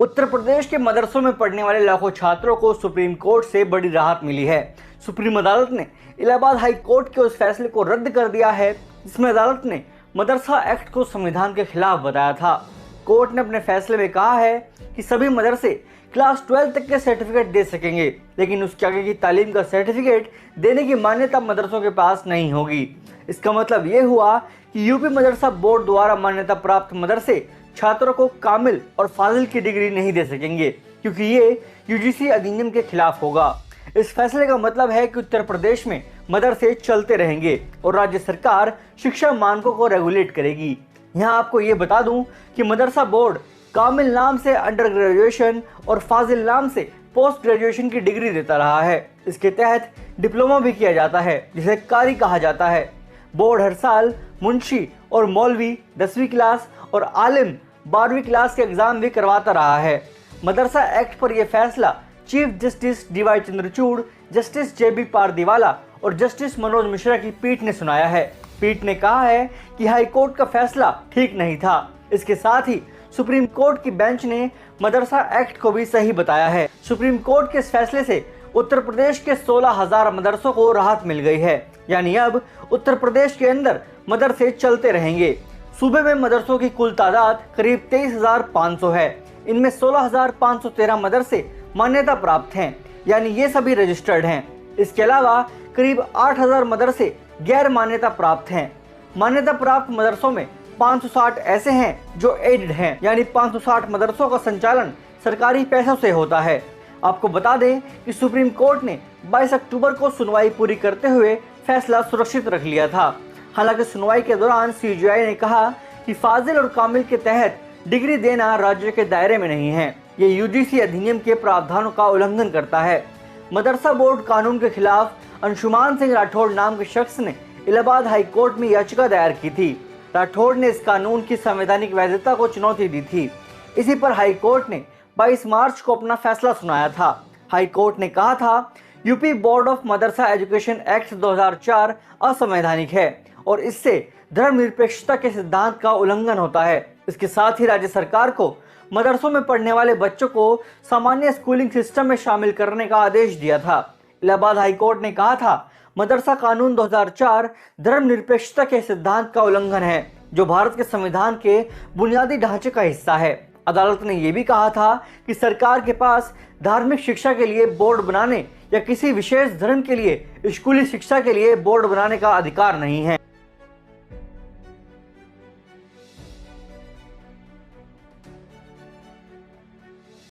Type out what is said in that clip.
उत्तर प्रदेश के मदरसों में पढ़ने वाले लाखों छात्रों को सुप्रीम कोर्ट से बड़ी राहत मिली है। सुप्रीम अदालत ने इलाहाबाद हाई कोर्ट के उस फैसले को रद्द कर दिया है जिसमें अदालत ने मदरसा एक्ट को संविधान के खिलाफ बताया था। कोर्ट ने अपने फैसले में कहा है कि सभी मदरसे क्लास 12 तक के सर्टिफिकेट दे सकेंगे, लेकिन उसके आगे की तालीम का सर्टिफिकेट देने की मान्यता मदरसों के पास नहीं होगी। इसका मतलब ये हुआ कि यूपी मदरसा बोर्ड द्वारा मान्यता प्राप्त मदरसे छात्रों को कामिल और फाजिल की डिग्री नहीं दे सकेंगे, क्योंकि ये यूजीसी अधिनियम के खिलाफ होगा। इस फैसले का मतलब है कि उत्तर प्रदेश में मदरसे चलते रहेंगे और राज्य सरकार शिक्षा मानकों को रेगुलेट करेगी। यहाँ आपको ये बता दूं कि मदरसा बोर्ड कामिल नाम से अंडर ग्रेजुएशन और फाजिल नाम से पोस्ट ग्रेजुएशन की डिग्री देता रहा है। इसके तहत डिप्लोमा भी किया जाता है जिसे कारी कहा जाता है। बोर्ड हर साल मुंशी और मौलवी 10वीं क्लास और आलिम 12वीं क्लास के एग्जाम भी करवाता रहा है। मदरसा एक्ट पर यह फैसला chief justice DY Chandrachud, justice JB Pardiwala और जस्टिस मनोज मिश्रा की पीठ ने सुनाया है। पीठ ने कहा है कि हाई कोर्ट का फैसला ठीक नहीं था। इसके साथ ही सुप्रीम कोर्ट की बेंच ने मदरसा एक्ट को भी सही बताया है। सुप्रीम कोर्ट के इस फैसले से उत्तर प्रदेश के 16,000 मदरसों को राहत मिल गई है, यानी अब उत्तर प्रदेश के अंदर मदरसे चलते रहेंगे। सूबे में मदरसों की कुल तादाद करीब 23,500 है। इनमें 16,513 मदरसे मान्यता प्राप्त हैं, यानी ये सभी रजिस्टर्ड हैं। इसके अलावा करीब 8,000 मदरसे गैर मान्यता प्राप्त हैं। मान्यता प्राप्त मदरसों में 560 ऐसे हैं जो एडेड हैं, यानी 560 मदरसों का संचालन सरकारी पैसों से होता है। आपको बता दें कि सुप्रीम कोर्ट ने 22 अक्टूबर को सुनवाई पूरी करते हुए फैसला सुरक्षित रख लिया था। हालांकि सुनवाई के दौरान सीजीआई ने कहा कि फाजिल और कामिल के तहत डिग्री देना राज्य के दायरे में नहीं है। ये यूजीसी अधिनियम के प्रावधानों का उल्लंघन करता है। मदरसा बोर्ड कानून के खिलाफ अंशुमान सिंह राठौड़ नाम के शख्स ने इलाहाबाद हाई कोर्ट में याचिका दायर की थी। राठौड़ ने इस कानून की संवैधानिक वैधता को चुनौती दी थी। इसी पर हाई कोर्ट ने 22 मार्च को अपना फैसला सुनाया था। हाई कोर्ट ने कहा था UP board of Madrasa education act 2004 असंवैधानिक है और इससे धर्मनिरपेक्षता के सिद्धांत का उल्लंघन होता है। इसके साथ ही राज्य सरकार को मदरसों में पढ़ने वाले बच्चों को सामान्य स्कूलिंग सिस्टम में शामिल करने का आदेश दिया था। इलाहाबाद हाई कोर्ट ने कहा था मदरसा कानून 2004 धर्मनिरपेक्षता के सिद्धांत का उल्लंघन है, जो भारत के संविधान के बुनियादी ढांचे का हिस्सा है। अदालत ने यह भी कहा था कि सरकार के पास धार्मिक शिक्षा के लिए बोर्ड बनाने या किसी विशेष धर्म के लिए स्कूली शिक्षा के लिए बोर्ड बनाने का अधिकार नहीं है।